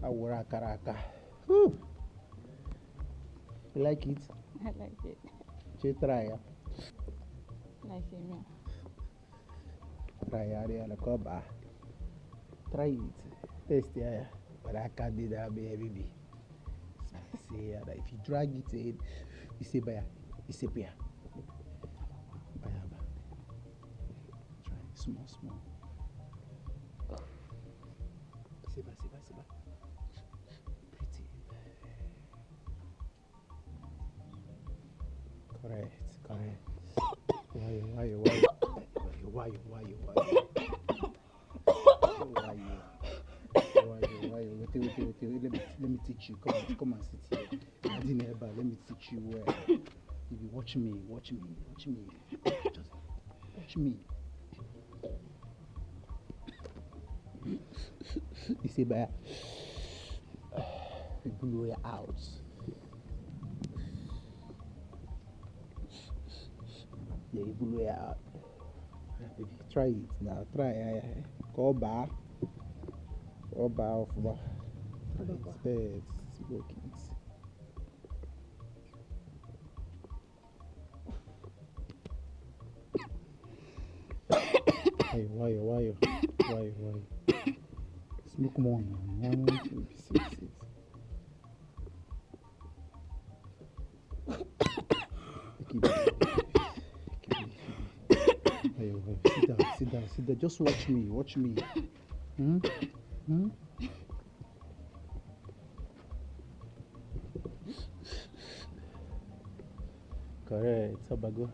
Awura karaka. You like it? I like it. You try ya. Like it, me. Try ya, try it. Taste ya. But I can't do that, baby. Say that if you drag it in, you say baya, you say baya. Baya. Try small. Siba. Pretty. Correct. Why? Why? Wait. Let me teach you. Come and sit here. Let me teach you where. If you watch me. Just watch me. You see, but you blow it out. Yeah, you blow it out. Baby, try it now. Try. Go back. It's working. Why? Smoke more. 1, 2, 6. Sit down. Just watch me. Hmm? Correct. Sabago.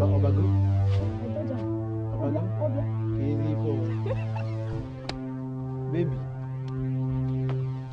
Obago. Easy for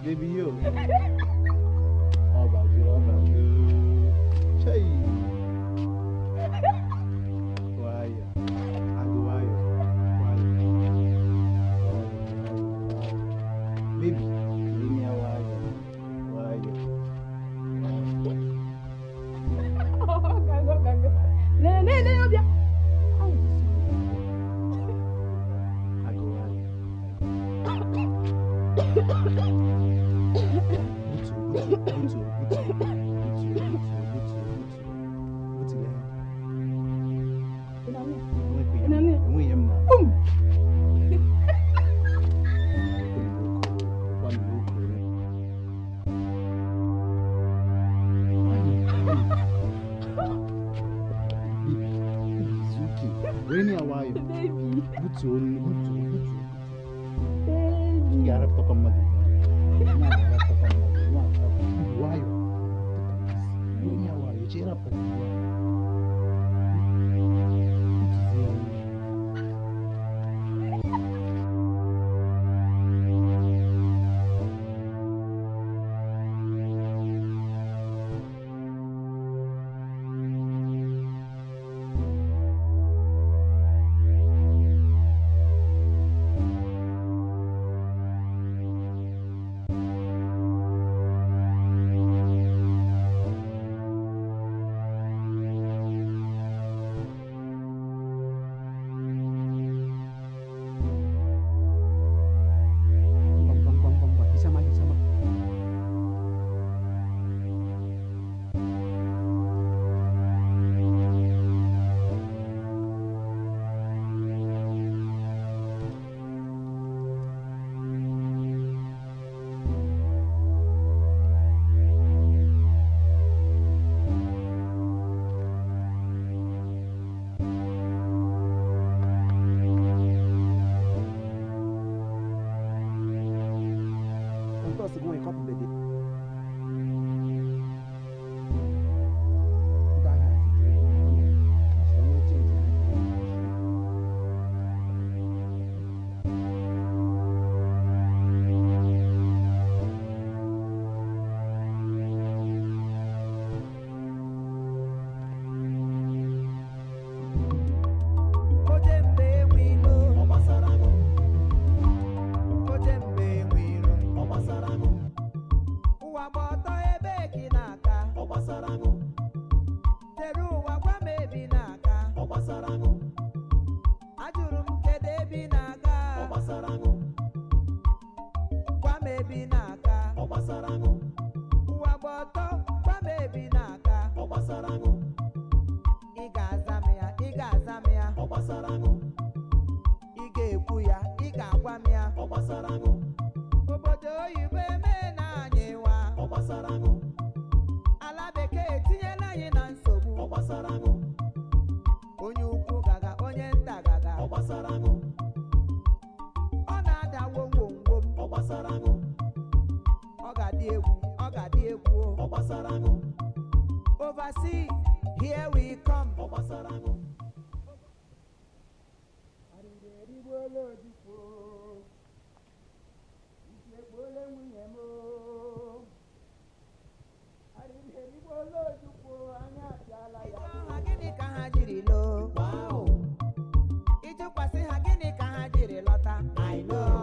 baby yo. Obago. Chay. Why? Baby, leave me why? us go and copy the Oversee, here we come. I know.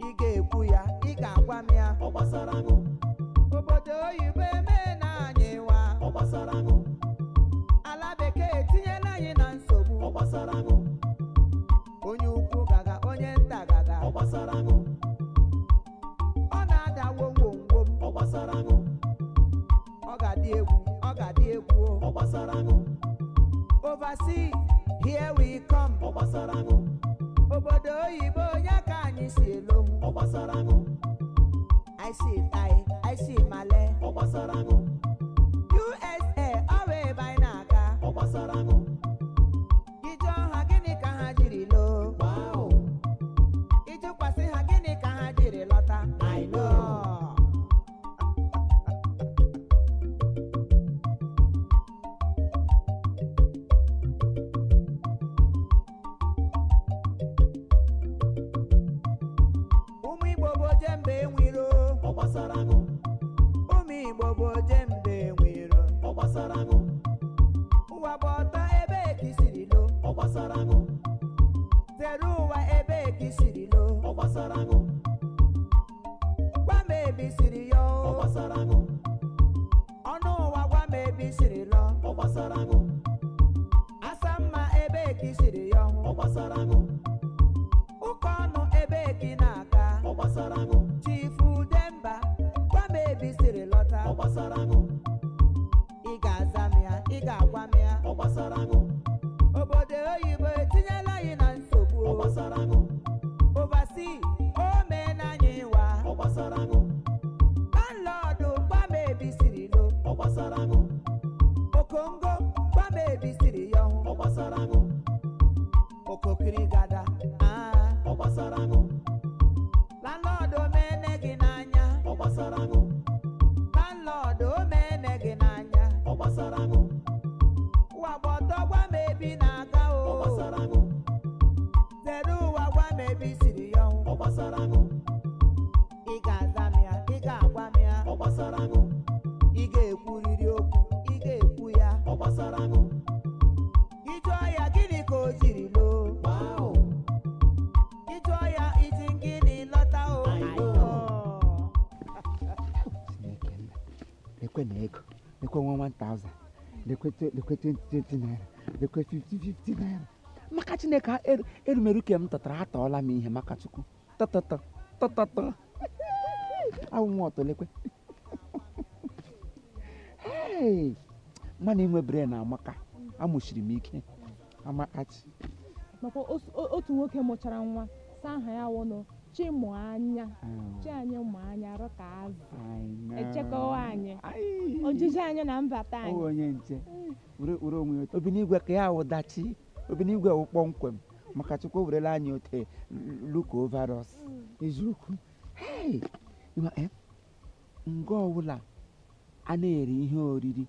ị ga-ekwu ya ị ga-agwa m ya obodo oyibo eme na anyị wa ala bekee tinyela anyị na nsogbu onye ukwu gaga onye nta gaga ọ na-ada womwomwom ọ ga-adị egwu oversee here we come obodo oyibo onye ka anyị si elo I see Thai, I see Malay USA ọwa ebe anyị na-aga ije ọha gịnị ka ha jiri loo ịjụkwasị ha gịnị ka ha jiri lọta I know. Ụmụ Igbo bụ jembe enwiro ụmụ Igbo bụ jembe enwiro ụwa bụ ọtọ ebe ekisiri lo zere ụwa ebe ekisiri lo gwa m ebisiri yo ọnụ ụwa gwa m ebisiri lo asa mma ebe ekisiri yo ụka ọnụ ebe eki na-aga chifu demba gwa m ebisiri lọta ị ga-aza m ya ị ga-agwa m ya obodo oyibo etinyela anyị na nsogbu oversee o mee na anyị wa landlọdụ gwa m ebisiri lo okongo gwa m ebisiri ya ọhụ okokiri gada landlọdụ omene gị n'anya landlọdụ omene gị n'anya ụwa bụ ọtọ gwa m ebi na-aga o zere ụwa gwa m ebisiri ya ọhụ ị ga-aza m ya ị ga-agwa m ya ị ga-ekwurịrị okwu ị ga-ekwu ya ịjụọ ya gịnị ka o jiri loo ịjụọ ya iji gịnị lọta o lekwe na ego lekwe 1000 lekwe 20 naira lekwe 50 naira maka Chineke erumeru ke m tọtara atọọla m ihe maka Chukwu tọtọtọ awụ nwa ọtọ lekwe mmanụ inwe brain amaka amụchiri m ike amakachi makwa otu nwoke mụchara nwa saa aha ya wụnụ chimụ anya chi anyị mụ anya arụ ka azụ echekọwa anyị ojiji anyị na mbata anyị onye nche were onwe ya obinigwe ka ya wụdachi obinigwe wụ kpọmkwem maka Chukwu werela anyị ote look over us eziokwu nga ọbụla a na-ere ihe oriri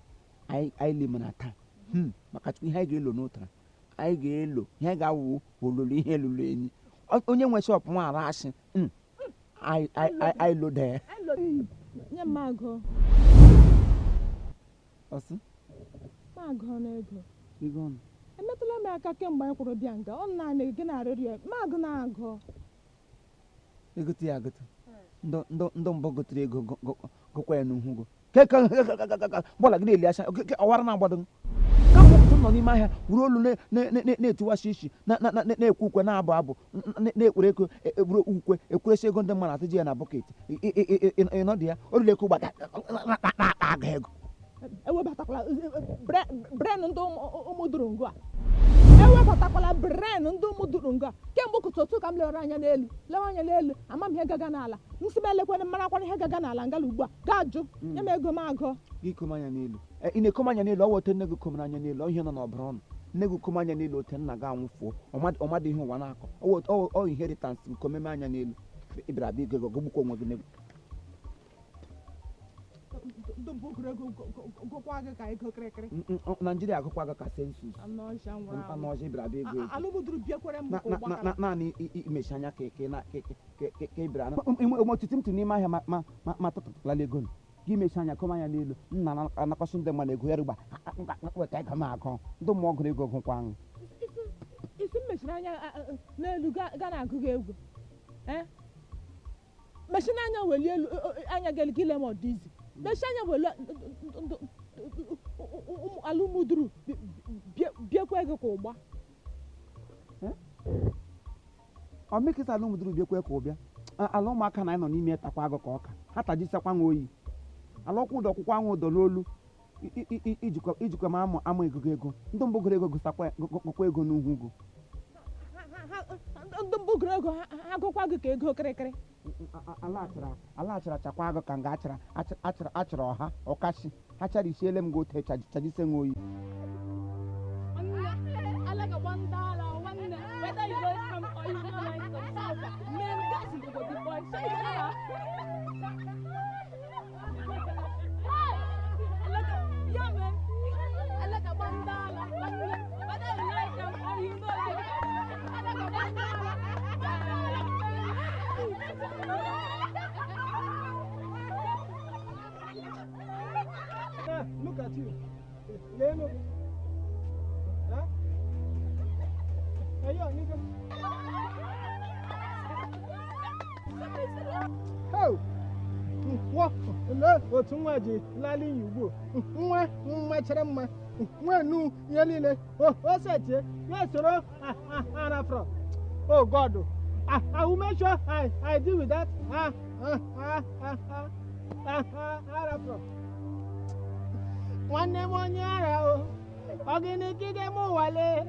anyị lemana taa maka Chukwu ihe anyị ga-elo n'ụtara anyị ga-elo ihe ga-awụ ololo ihe lụrụ enyi onye nwe shop nwa ara asị anyị lode nye m agụ ọsị magụ n'ego ego ọnụ emetụla m aka kemgbe anyị kwụrụ bịa nga ọ naanị gị na-arịrị ya magụ na-agụ egote ya agote ndị mbọ gotere ego gụkwa ya n'uhu go bọọla gị na-eli acha ọwara na-agbado ka mkpụtụ nọ n'ime ahịa wuru olu na-etiwashi isi na-ekwe ukwe na-abụ abụ na-ekwere eko eburu ukwe ekweresi ego ndị mmadụ atụji ya na bọket ịnọdụ ya orule eko gbata aga ego ewebatakwala bren ndị ụmụdurungu a ewebatakwala bren ndị ụmụdurungu a kemgbe ụtụtụ otu ka m lere anya n'elu lewe anya n'elu ama m ihe gaga n'ala nsị m elekwana marakwana ihe gaga n'ala ngala ugbu a gaa jụ nye m ego m agụ gị kom anya n'elu ị na-ekom anya n'elu ọ wote nne gị komere anya n'elu ihe nọ n'ọbara ọnụ nne gị kom anya n'elu ote nna gị anwụfuo ọmadị ihe ụwa na-akọ ọ inheritance nke omeme anya n'elu ịbịara abịa ego ego gbukwa onwe gị n'ego Nigeria agụkwa gị ka sensus anụ ọcha ịbịara abịa ego naanị imechi anya ka ịbịara ọtụtụ m tụ n'ime ahịa ma tụtụtụlala ego gị mechi anya kọm anya n'elu nna anakwasị ndị mmadụ ego ya rụgba weta ego m akọ ndị mmụọ gụrụ ego gụkwa ahụ isi m mechiri anya n'elu ga na-agụ gị egwu machine anya weli elu anya geligile mo dizi machine anya weli alumuduru biekwe ego ko gba o mekisa alumuduru biekwe ko bia ala ụmụaka na anyị nọ n'ime takwa agụ ka ọka ha tajisekwa nwa oyi ala ọkwụ ụdọ ọkwụkwọ anwụ ụdọ n'olu ijikwa ma amụ ego ndị mbụ gụrụ ego gụsakwa ego n'ugwu ugwu ndị mbụ gụrụ ego ha gụkwa gị ka ego kịrịkịrị ala achara chakwa agụ ka nga achara ọha ọkashi ha chara isiele m gị ote chajise nwa oyi Look at you. Leno. Huh? Hey, yo, nigga. Oh. What? No, what's wrong with Lali Igbo? Nwa chere mma. Nwa nu yelile. Oh, what's that? Yes, sir. Arafro. Oh God. I will make sure I deal with that. Arafro. Nwanne m onye ara o ọgịnịgide m wale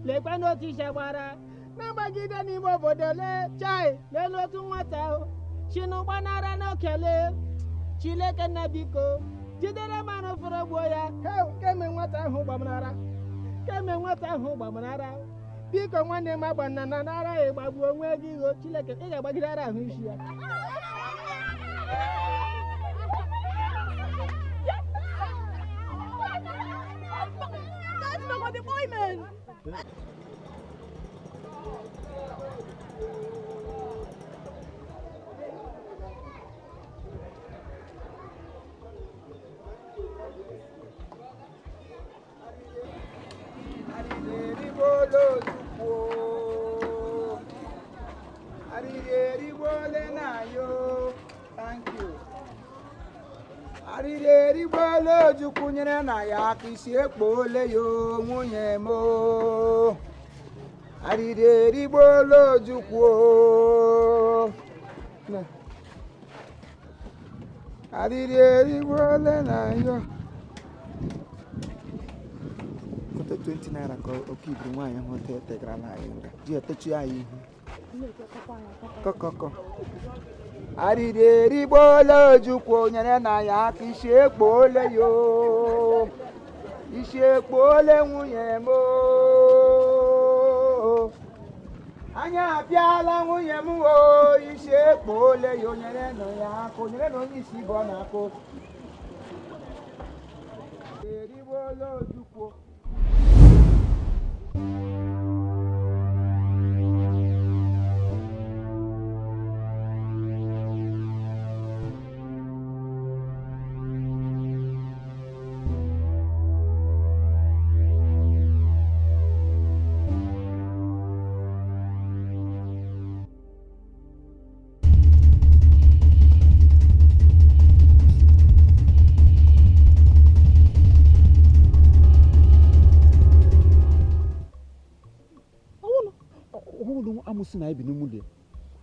lekwe n'otu ishegbara na-agbagide n'ime obodo le chai lelu otu nwata o chinụgbanara n'okele chileke nna biko jidere mmanụ fụrụ gbuo ya keme nwata ahụ gbamnara biko nwanne m agbanna na nara ya ịgbagbuo onwe gị iho chileke ị ga-agbagide ara ahụ isi ya the boy man. Thank you. Arịrị gbolo Ojukwu nyere na ya aka isi ekpole yo nwunye mo. Arịrị gbolo Ojukwu. Arịrị gbolo na yo. Kote 20 naira ka okibu nwaanyị ahụ tegara na anyị nga. Ji etechi anyị ihu. Kọkọkọ. Arịrị gbolo Ojukwu nyere na ya aka isi ekpole yo. Isi ekpole nwunye mo. Anya abịala nwunye m o isi ekpole yo nyere na ya aka nyere na onye isi bụ na akụ. Arịrị gbolo Ojukwu. Amusi na ibi n'umule.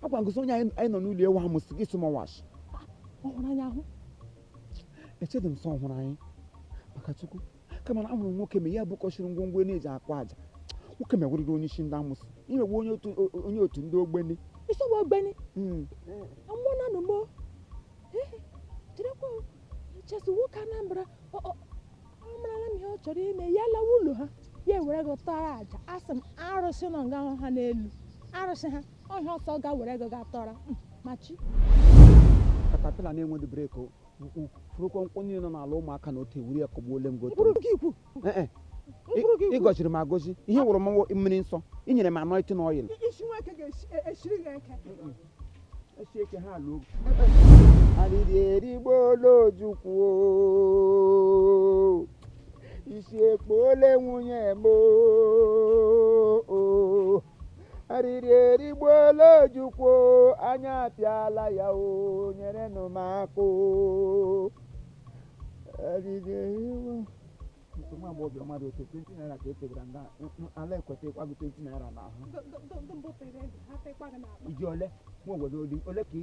Akwa ngoso onye anyị nọ n'ụlọ ewu amusi gị sụma wash. Ọhụrụ anya ahụ. Echedị m sọ ọhụrụ anyị. Maka Chukwu, kama na amụrụ nwoke me ya bụ kọchiri ngwongwo na-eji akwa aja. Nwoke mewụrịrị onye isi ndị amusi. Imegbu onye otu ndị ogbeni. Isi bụ ogbeni? Amụọ na nụmọ. Jirekwa chesi nwoke Anambra. Ọ mara na ihe ọ chọrọ ime ya lawa ụlọ ha. Ya ewere gị tọrọ aja. Asị m arụsị nọ nga ha n'elu. Arụsị ha ọhịa ọsọ ga were ego ga tọrọ machi katapila na-enwe breki furukọ nkwụ niile nọ n'ala ụmụaka na otu ewuri akọgbuole m gote ịgọchiri m agọzi ihe wụrụ m mmiri nsọ inyere m anointing oil isi nwoke ga-eshiri gị eke esi eke ha ala ogu arịrị gbolo Ojukwu isi ekpole nwunye mo arịrị erigbuola ojukwu anya apịala ya o nyerenụ m aka o arịrị erigbo nwa agbọghọ mmadụ otu 20 naira ka etebara nga ala ekweta ịkwago 20 naira n'ahụ iji ole nwa obodo ole ka